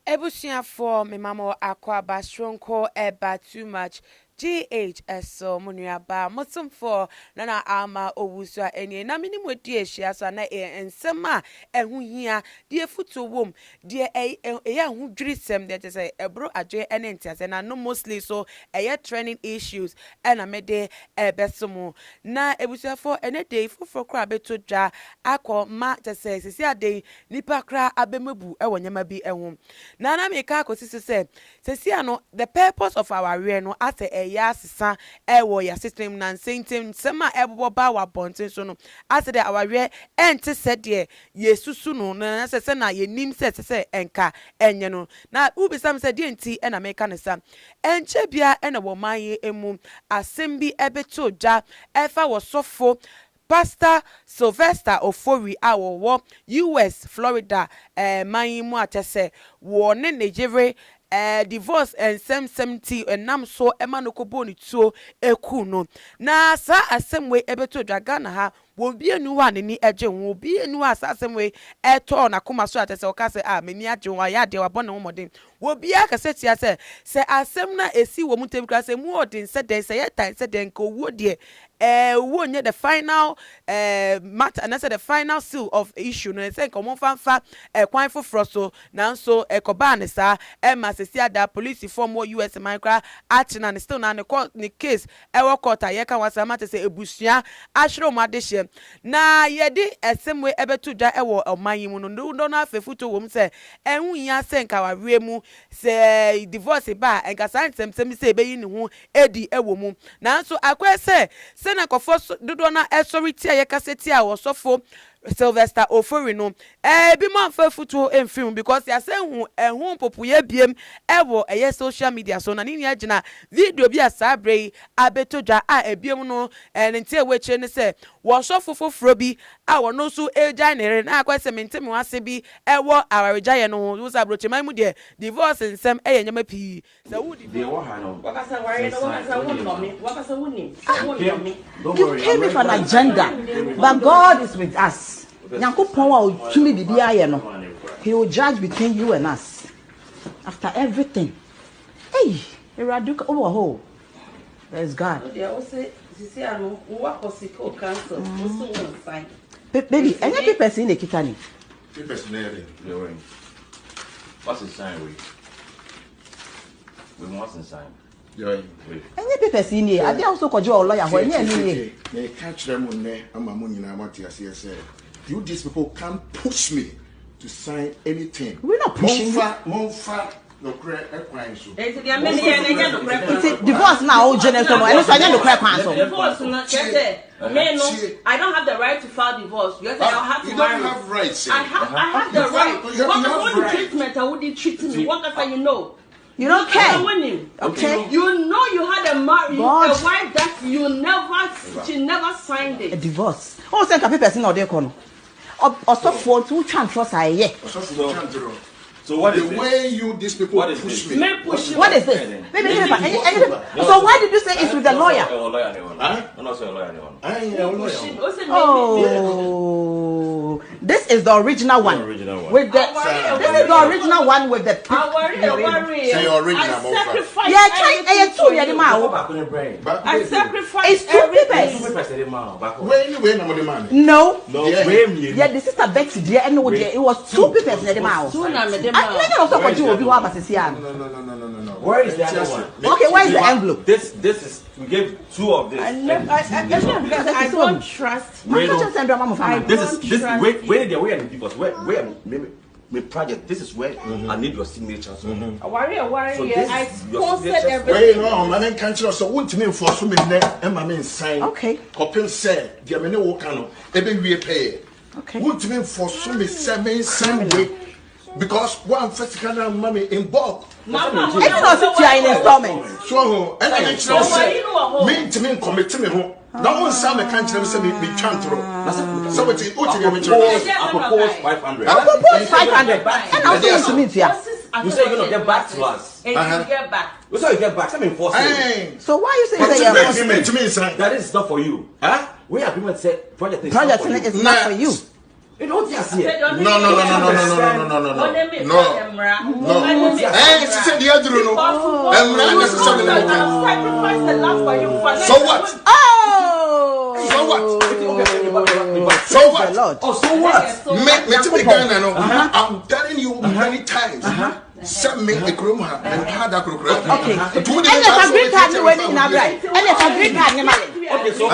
Ebusiafo me mama akwa bastronko eba too much. GHSO munuaba motumfo nana ama owusua eni na mini modi ehia so na ensema ehu hia de futu wom de eya hu dwirisem de say ebro adwe ene ntiase na no mostly so eya training issues ena mede ebesomo na ebusiafo ene dey foforo kra beto dwa akọ ma tese sisi ade nipa kra abemebu ewonyama bi ehum na meka akosisi say sisi ano the purpose of our rear no at ya sisa ewo ya system na sentem sema ebobo ba wa bonten so no ase de aware ente said de yesusu no na se na yenim se enka enye no na ubisam se de enti na meka ne sa enche bia na wo maye emu asembi ebeto dwa efa wo sofo Pastor Sylvester Ofori awo US Florida man mu atese wo ne Nigeria divorce and 70 enam so emanoko boni tuo eku no na sa asemwe ebeto dwaga na ha wo bienu wa ne ni eje wo bienu asa asemwe eto na koma so atese o ka se meni aje wa ya de wa bone wo modin wo bia ka se tia se asem na esi wo mutem kra se mu odin se den se yetan se den ko wo de wo nye the final matter and I said the final seal of issue no say komo fanfa kwan foforo so na so ekoba ne sa masesi ada police form US micro action and still na ne case ewo court ayeka wasa mate say ebusua ahwere mo adehye na yedi esemwe ebetu da ewo omanyimu no na afefuto wom say enhu ya se nka wawe mu say divorce ba enka santem say be yi ne hu edi ewo mu na so akwese na kofo dodo na authority ayeka seti a wosofo Sylvester Ofori no bi man fa futu film because ya say hu ehun popuye biem ewo eye social media so na ni agina video bi asabre abetodwa a ebiem no ntie weche ne say wo sofo foforo bi a wo no so eja nere na akwese mentem wase bi ewo awareja ye no wo sabroche man mu de divorce nsem eye nyama pi say wo de wo ha no wakasa ware no wakasa woni you came with an agenda but God is with us. Nyankopon wa otumi bibia ye no he will judge between you and us after everything. Hey, Eraduka over ho. There's God. They also see anu work or sick or cancer. Also one sign. Baby, any people in the kitani. People in the way. What's the sign we must sign. Any people in here. I dey also call you a lawyer. Who any any? They catch them on there. I'm a money na what you say. You these people can't push me to sign anything. We're not pushing you. Monfa no credit equine so. Divorce now old generation. And so I no credit cancel. Divorce not I don't have the right to file divorce. You have to marry. You don't have rights. I have the right. What the treatment I would treat me? What after you know? You don't care. Okay. You know you had a wife that she never signed it. A divorce. Oh, say can person or dey kono. Or so for to transfer say. So what is the way you these people push me? What is this? So why did you say it's with the lawyer? Oh, this is the original one. With the this is the original one with the. Say original. Yeah, I sacrifice. It's two papers. No. Yeah, the sister Betty there and it was two papers in the mouth. No. Where is the other one? Okay, where is the envelope? This is we gave two of this. I don't trust. Where the way because where my project. This is where I need your signature. So I sponsored everything. Wait, no, I can't so won't me for so many and my main sign. Okay. Copil said, the amene wokano, ebe we pay. Okay. Won't me for so many same way. Because one first can money in bulk. It's not in installments. So, and I say, mean to me, commit to me. No one saw me can't say me chant. So what's it? I propose 500. I propose 500. And I'll say to meet you. You say you're going to get back to us. And you get back. We say you get back. I'm enforcing. So why you say that to me, that is not for you. Huh? We agreement say project is not for you. No. She said the other no. So what? So what? I'm telling you many times. Send me a room and had a group. Okay. And if green card no when in right. And if green card no okay, so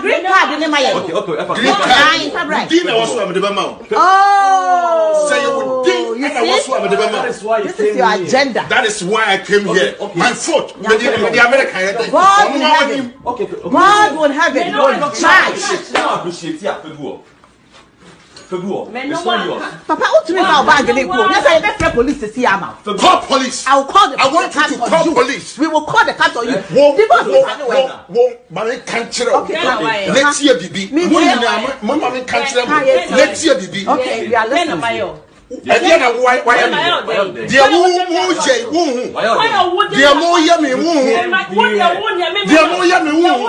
green card no my. Okay. Green card. Dina also am the bema. Oh. Say you would think I was am the bema. This is your agenda. That is why I came here. My fault. The American. God will have it. Okay. God will have it. I appreciate you. Papa, what do you mean about bag? Yes, I have to police to see him out. Call police. I will call the. I want you to call police. We will call the cops on you. Mommy can't chill. Let's hear Bibi. Mommy can't chill. Let's hear Bibi. Okay, we are listening. And then why dear woo dear more yummy woo dear more yummy woo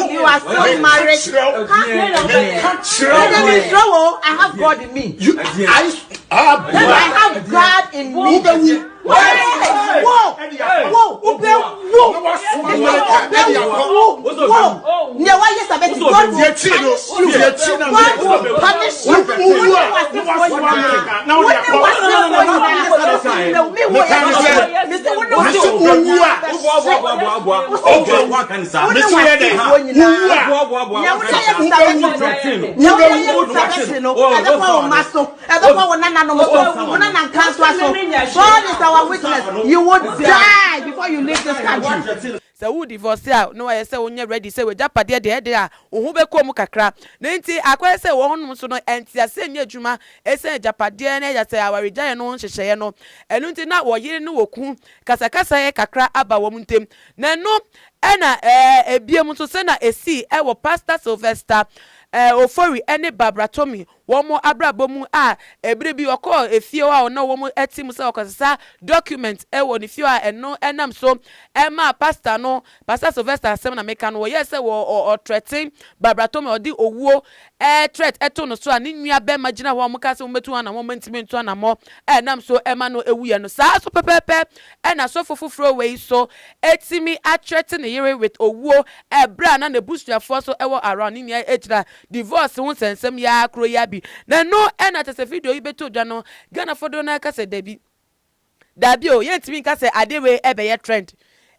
you are still married. I have God in me. I have God in me. Witness, you would die before you leave this country. So who divorce out? No, I say when you're ready. Say we japade there. Who be come kakra. Nenti akwa say won so no enti ase nya adwuma. Ese japade na ya say our regya no hyehyeye no. Enu nti na wo yire no woku. Kasakasa ye kakra aba wo muntem. Na no ena ebiem so se na esi e wo Pastor Sylvester Ofori ene Barbara Tommy womo abrabomu a ebire bi okọ efie wa ona womo etim se okosesa document wo ni fie a eno enam so ema pastor no Pastor Sylvester asem na meka no yes wo threaten Barbara Tommy odi owuo threat eto no so a ni nua be magina wo mo ka se mo metu ana mo ntimi ntu ana mo enam so ema no ewuye no sa so pepepe ena so fufufuro we so etimi a threaten yere with owuo ebra na na busuafo so ewo around ni nia ejira divorce won sensem ya akro ya bi na no ena tese video yi beto dwa no Ghana fodo na ka se dabi o yentimi ka se adewe ebe ye trend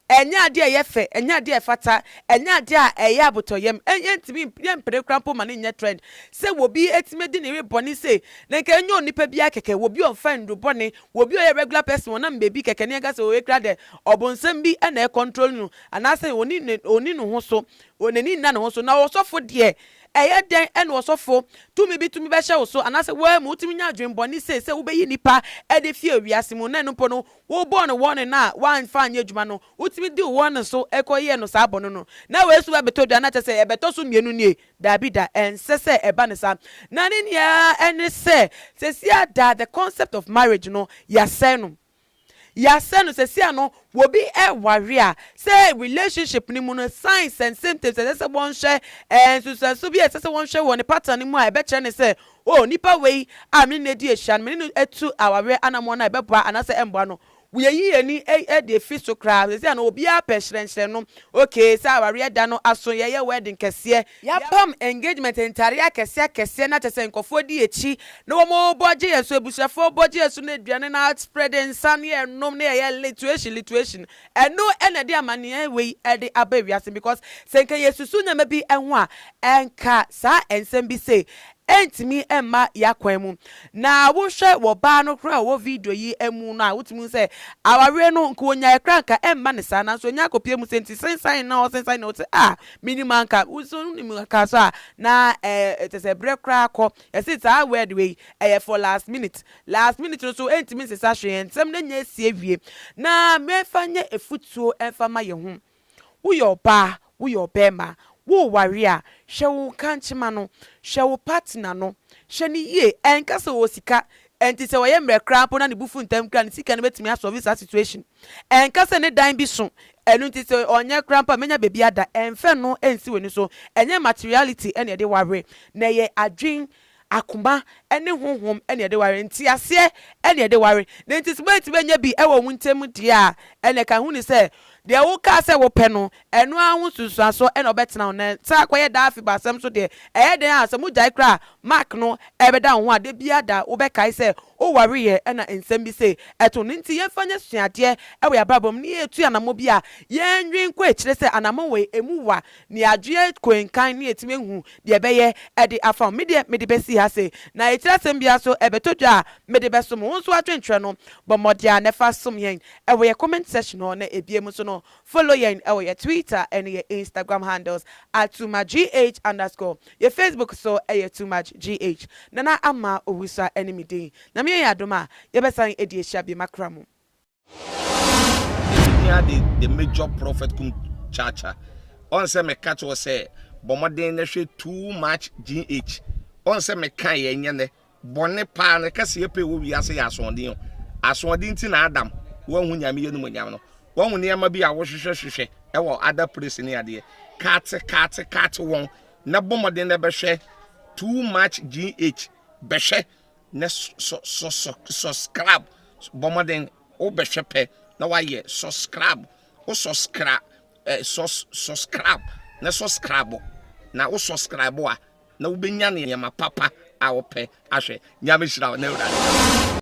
enya ade ye fe enya ade efata enya ade a eye abotoyem yentimi yempere krampo ma ne trend se wobi etime di ne reboni se na nka enyo onipa bia keke wobi on fendo boni wobi o regular person na mbebi keke ne ka se o ekra de obonsem bi na e control nu anase oni no ho so onani na no ho so na osofo de eye den ene osofo tumi be hye wo so anase wa mu tumi nya adwenboni se wo be yi nipa e de fie wiase mu na no po no wo born one na wan fa anya adwuma no utimi di one so ekoye no sa abono no na we su abeto dwa na chese ebeto so mienu nie dabida ensese eba ne sa na ne ya ene se sia da the concept of marriage no ya se no se sia no will be a warrior say relationship ni mu no signs and symptoms say one share and so be say one share one pattern ni mu a be kire ne say oh nipa we am ni di ehyan me ni etu aware anamo na be boa anase emboa no we yi ani e de fiso crowd say na obi a pehrenhre no okay say aware da no aso ye wedding kese ya pam engagement entaria kese na tese nkofo di echi na wo mo boje yeso ebusuafo boje yeso na aduane na spread nsan ye nom na ye lituation eno ena de amane we e de abawiase because senka yesusu nyama bi enho a enka sa ensem bi say entimi emma yakwemu na wo hwe wo ba no kra wo video yi emu no a wotimi se aware no nko onya ekranka emma ne sa na so nya kopie mu senti sensan na o sensan na o te minimum ka uso ni ka so na tese bre kra ko yesi ta word we for last minute no so entimi se sa hwe ensem na nya sie wie na mefanye efutuo emfama ye hu wo yo ba wo yo bema wo waria hwe wo kanchima no hwe wo partner no hwe ni ye enka se wo sika enti se wo ye mre krampo na ne bufu ntam kra ne sika ne betimi asolve that situation enka se ne dan bi so enu nti se onye krampo menya bebi ada enfe no ensi weni so enye materiality ene de ware na ye adwen akoma ene honhom ene de ware nti ase ene de ware na nti sibeti benya bi ewo wuntem die a ene ka hu ni se de wo ka se wo pe no eno ahu susuaso ene obetena wo na sa akoye da afi basam so de den asem ujai kra mark no ebeda ho ade bia da wo be kai se o ware ye ena ensem bi se eto nti ye fanya suade ewe ababom ni etu anamo bi a ye nwin kwa ekire se anamo we emuwa ni adwe kwenkan ni etime hu de beye ede afam media mede besi ha se na ekire sem bia so ebetodwa mede besom wo so atwentwe no bomodia nefa som yen ewe ye comment section no na ebiem so no follow yen ewe ye Twitter and ye Instagram handles @tumagh_, ye Facebook so @tumagh. Nana ama owusa enemy day na me yadoma ye besan edi ehia bi makramo. The major prophet kum chacha on say me catch was say bomoden na hwe too much GH on say me kan ye nyene bone pa na kase epe wo wi ase ya asonde nti na Adam wo hu nyame ye no nyam no wo hu ne ma bi a wo hwehwehwehwe e wo other place ne ade kat won na bomoden na be hwe too much GH be hwe na subscribe bomoden o be hwe pe na wa ye subscribe o subscribe subscribe na subscribe na o subscribe a na wo benya ne yama papa a wo pe ahwe nyame hira na ura